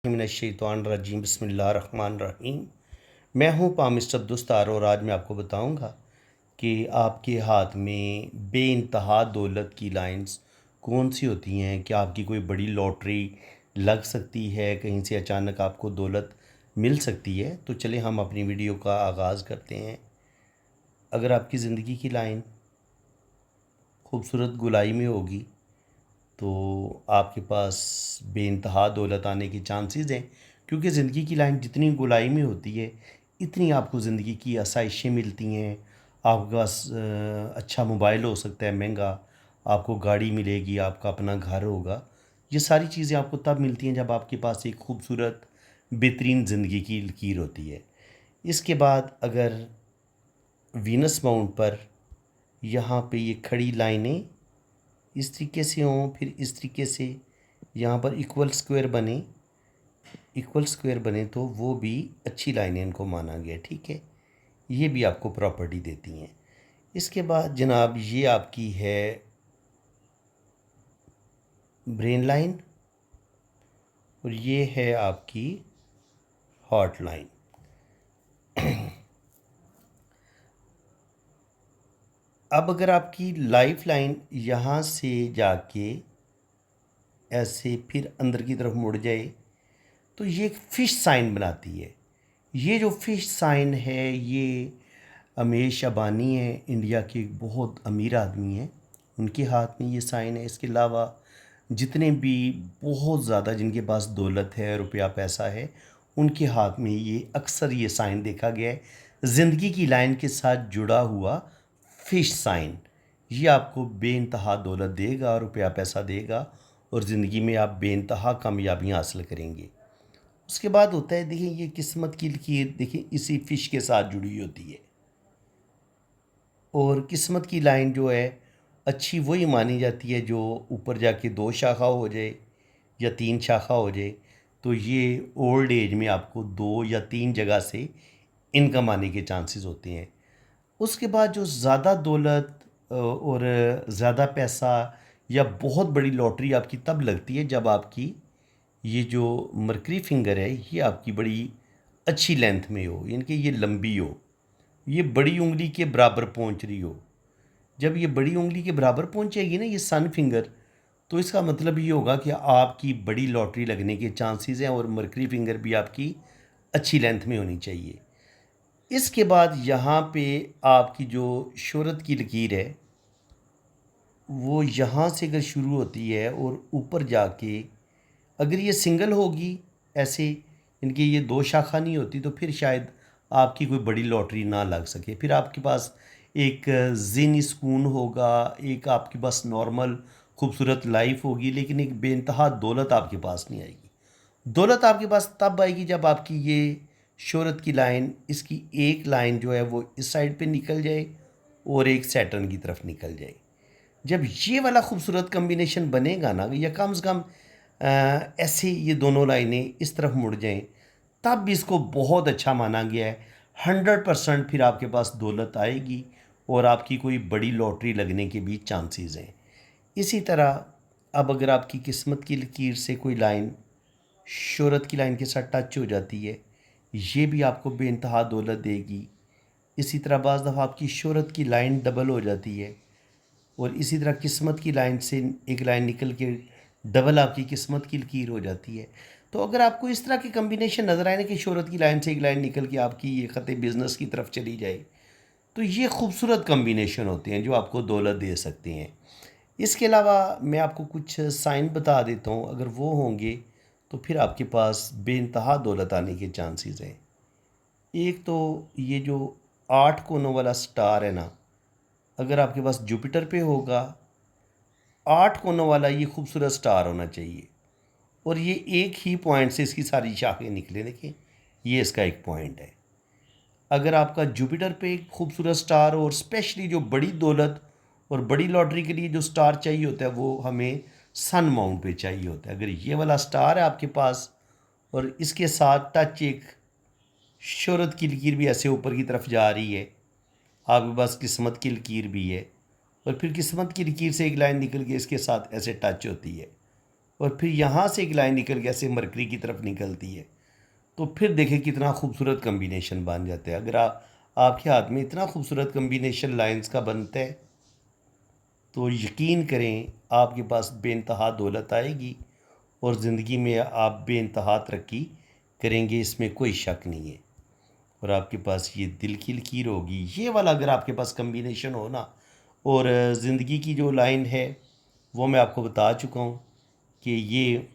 मिनश्शैतानिर्रजीम बिस्मिल्लाहिर्रहमानिर्रहीम। मैं हूँ पामिस्टर दुस्तार और आज मैं आपको बताऊँगा कि आपके हाथ में बेइंतहा दौलत की लाइंस कौन सी होती हैं। क्या आपकी कोई बड़ी लॉटरी लग सकती है, कहीं से अचानक आपको दौलत मिल सकती है। तो चलिए हम अपनी वीडियो का आगाज़ करते हैं। अगर आपकी ज़िंदगी की लाइन खूबसूरत गुलाई में होगी तो आपके पास बेइंतहा दौलत आने के चांसेस हैं, क्योंकि ज़िंदगी की लाइन जितनी गोलाई में होती है इतनी आपको ज़िंदगी की आसाइशें मिलती हैं। आपके पास अच्छा मोबाइल हो सकता है महंगा, आपको गाड़ी मिलेगी, आपका अपना घर होगा। ये सारी चीज़ें आपको तब मिलती हैं जब आपके पास एक खूबसूरत बेहतरीन ज़िंदगी की लकीर होती है। इसके बाद अगर वीनस माउंट पर यहाँ पे ये खड़ी लाइनें इस तरीके से हों, फिर इस तरीके से यहाँ पर इक्वल स्क्वायर बने तो वो भी अच्छी लाइनें इनको माना गया। ठीक है, ये भी आपको प्रॉपर्टी देती हैं। इसके बाद जनाब ये आपकी है ब्रेन लाइन और ये है आपकी हॉट लाइन। अब अगर आपकी लाइफ लाइन यहाँ से जाके ऐसे फिर अंदर की तरफ मुड़ जाए तो ये एक फ़िश साइन बनाती है। ये जो फ़िश साइन है ये अमेश अबानी है, इंडिया के एक बहुत अमीर आदमी हैं, उनके हाथ में ये साइन है। इसके अलावा जितने भी बहुत ज़्यादा जिनके पास दौलत है, रुपया पैसा है, उनके हाथ में ये अक्सर ये साइन देखा गया है, ज़िंदगी की लाइन के साथ जुड़ा हुआ फ़िश साइन। ये आपको बेइंतहा दौलत देगा, रुपया पैसा देगा और ज़िंदगी में आप बेइंतहा कामयाबियाँ हासिल करेंगे। उसके बाद होता है, देखिए ये किस्मत की लकीर देखिए इसी फ़िश के साथ जुड़ी होती है। और किस्मत की लाइन जो है अच्छी वही मानी जाती है जो ऊपर जाके 2 शाखा हो जाए या 3 शाखा हो जाए। तो ये ओल्ड एज में आपको 2 या 3 जगह से इनकम आने के चांसेस होते हैं। उसके बाद जो ज़्यादा दौलत और ज़्यादा पैसा या बहुत बड़ी लॉटरी आपकी तब लगती है जब आपकी ये जो मरकरी फिंगर है ये आपकी बड़ी अच्छी लेंथ में हो, यानी कि ये लंबी हो, ये बड़ी उंगली के बराबर पहुंच रही हो। जब ये बड़ी उंगली के बराबर पहुंचेगी ना ये सन फिंगर, तो इसका मतलब ये होगा कि आपकी बड़ी लॉटरी लगने के चांसेस हैं और मरकरी फिंगर भी आपकी अच्छी लेंथ में होनी चाहिए। इसके बाद यहाँ पे आपकी जो शोहरत की लकीर है वो यहाँ से अगर शुरू होती है और ऊपर जाके अगर ये सिंगल होगी ऐसे, इनकी ये 2 शाखा नहीं होती, तो फिर शायद आपकी कोई बड़ी लॉटरी ना लग सके। फिर आपके पास एक ज़िन सुकून होगा, एक आपके पास नॉर्मल खूबसूरत लाइफ होगी, लेकिन एक बेइंतहा दौलत आपके पास नहीं आएगी। दौलत आपके पास तब आएगी जब आपकी ये शोहरत की लाइन, इसकी एक लाइन जो है वो इस साइड पे निकल जाए और एक सैटर्न की तरफ निकल जाए। जब ये वाला खूबसूरत कम्बिनेशन बनेगा ना, या कम से कम ऐसे ये दोनों लाइनें इस तरफ मुड़ जाएं, तब भी इसको बहुत अच्छा माना गया है। 100% फिर आपके पास दौलत आएगी और आपकी कोई बड़ी लॉटरी लगने के भी चांसेस हैं। इसी तरह अब अगर आपकी किस्मत की लकीर से कोई लाइन शोहरत की लाइन के साथ टच हो जाती है, ये भी आपको बेइंतहा दौलत देगी। इसी तरह बाज़ दफ़ा आपकी शोहरत की लाइन डबल हो जाती है और इसी तरह किस्मत की लाइन से एक लाइन निकल के डबल आपकी किस्मत की लकीर हो जाती है। तो अगर आपको इस तरह के कम्बिनेशन नज़र आए ना कि शोहरत की लाइन से एक लाइन निकल के आपकी ये ख़त बिज़नेस की तरफ चली जाए, तो ये खूबसूरत कम्बिनेशन होते हैं जो आपको दौलत दे सकते हैं। इसके अलावा मैं आपको कुछ साइन बता देता हूँ, अगर वो होंगे तो फिर आपके पास बेइंतहा दौलत आने के चांसेस हैं। एक तो ये जो 8 कोनों वाला स्टार है ना, अगर आपके पास जुपिटर पे होगा, 8 कोनों वाला ये खूबसूरत स्टार होना चाहिए और ये एक ही पॉइंट से इसकी सारी शाखें निकले। देखिए ये इसका एक पॉइंट है। अगर आपका जुपिटर पे एक खूबसूरत स्टार और स्पेशली जो बड़ी दौलत और बड़ी लॉटरी के लिए जो स्टार चाहिए होता है वो हमें सन माउंट पे चाहिए होता है। अगर ये वाला स्टार है आपके पास और इसके साथ टच एक शोहरत की लकीर भी ऐसे ऊपर की तरफ जा रही है, आपके पास किस्मत की लकीर भी है और फिर किस्मत की लकीर से एक लाइन निकल के इसके साथ ऐसे टच होती है, और फिर यहाँ से एक लाइन निकल के ऐसे मरकरी की तरफ निकलती है। तो फिर देखें कितना खूबसूरत कम्बिनेशन बन जाता है। अगर आपके हाथ में इतना खूबसूरत कम्बिनेशन लाइंस का बनता है तो यकीन करें आपके पास बेइंतहा दौलत आएगी और ज़िंदगी में आप बेइंतहा तरक्की करेंगे, इसमें कोई शक नहीं है। और आपके पास ये दिल की लकीर होगी, ये वाला अगर आपके पास कम्बिनेशन हो ना, और ज़िंदगी की जो लाइन है वो मैं आपको बता चुका हूँ कि ये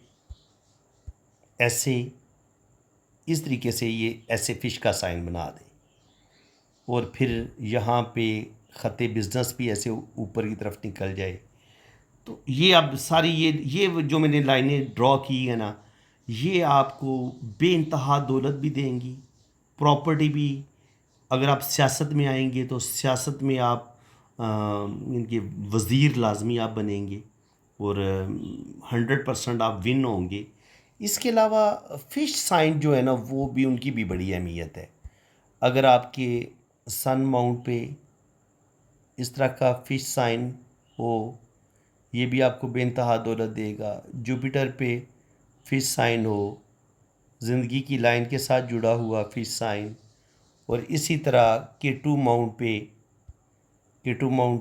ऐसे इस तरीके से ये ऐसे फ़िश का साइन बना दें और फिर यहाँ पे ख़त बिज़नेस भी ऐसे ऊपर की तरफ निकल जाए। तो ये अब सारी ये जो मैंने लाइनें ड्रॉ की है ना, ये आपको बेइंतहा दौलत भी देंगी, प्रॉपर्टी भी। अगर आप सियासत में आएंगे तो सियासत में आप इनके वज़ीर लाजमी आप बनेंगे और 100% आप विन होंगे। इसके अलावा फ़िश साइन जो है ना, वो भी उनकी भी बड़ी अहमियत है। अगर आपके सन माउंट पे इस तरह का फ़िश साइन हो, ये भी आपको बेइंतहा दौलत देगा। जुपिटर पे फ़िश साइन हो, ज़िंदगी की लाइन के साथ जुड़ा हुआ फ़िश साइन, और इसी तरह केटू माउंट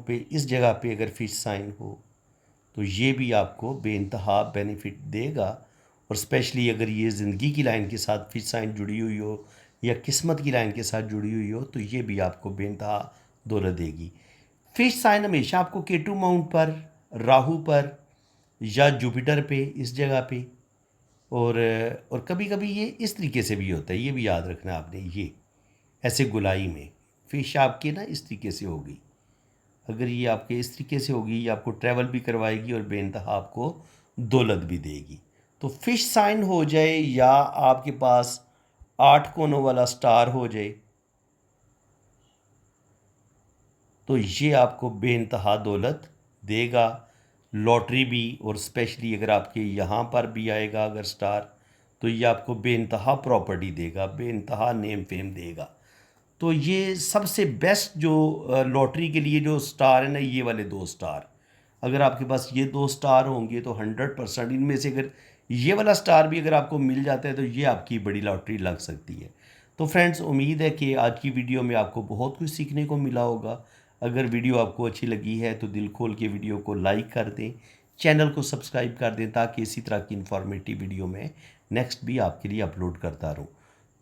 पे इस जगह पे अगर फ़िश साइन हो तो ये भी आपको बेइंतहा बेनिफिट देगा। और स्पेशली अगर ये ज़िंदगी की लाइन के साथ फ़िश साइन जुड़ी हुई हो या किस्मत की लाइन के साथ जुड़ी हुई हो तो ये भी आपको बेइंतहा दौलत देगी। फ़िश साइन हमेशा आपको केटू माउंट पर, राहु पर या जुपिटर पे इस जगह पे, और कभी कभी ये इस तरीके से भी होता है, ये भी याद रखना आपने। ये ऐसे गुलाई में फ़िश आपकी ना इस तरीके से होगी। अगर ये आपके इस तरीके से होगी, ये आपको ट्रैवल भी करवाएगी और बेइंतहा आपको दौलत भी देगी। तो फ़िश साइन हो जाए या आपके पास 8 कोनों वाला स्टार हो जाए तो ये आपको बेइंतहा दौलत देगा। लॉटरी भी, और स्पेशली अगर आपके यहाँ पर भी आएगा अगर स्टार, तो ये आपको बेइंतहा प्रॉपर्टी देगा, बेइंतहा नेम फेम देगा। तो ये सबसे बेस्ट जो लॉटरी के लिए जो स्टार है ना, ये वाले 2 स्टार, अगर आपके पास ये 2 स्टार होंगे तो 100% इनमें से अगर ये वाला स्टार भी अगर आपको मिल जाता है तो ये आपकी बड़ी लॉटरी लग सकती है। तो फ्रेंड्स, उम्मीद है कि आज की वीडियो में आपको बहुत कुछ सीखने को मिला होगा। अगर वीडियो आपको अच्छी लगी है तो दिल खोल के वीडियो को लाइक कर दें, चैनल को सब्सक्राइब कर दें ताकि इसी तरह की इन्फॉर्मेटिव वीडियो में नेक्स्ट भी आपके लिए अपलोड करता रहूँ।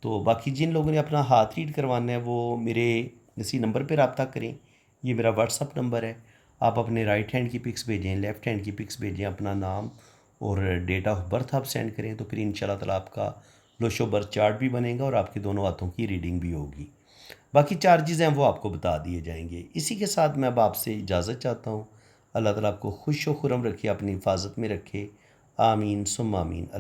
तो बाकी जिन लोगों ने अपना हाथ रीड करवाना है वो मेरे इसी नंबर पर रब्ता करें। ये मेरा व्हाट्सअप नंबर है। आप अपने राइट हैंड की पिक्स भेजें, लेफ़्ट हैंड की पिक्स भेजें, अपना नाम और डेट ऑफ बर्थ आप सेंड करें तो फिर इंशाल्लाह ताला आपका लोशो बर्थ चार्ट भी बनेगा और आपके दोनों हाथों की रीडिंग भी होगी। बाकी चार्जेज़ हैं वो आपको बता दिए जाएंगे। इसी के साथ मैं अब आपसे इजाज़त चाहता हूँ। अल्लाह ताला आपको खुश व खुर्रम रखे, अपनी हिफाजत में रखे। आमीन सुम्मा आमीन।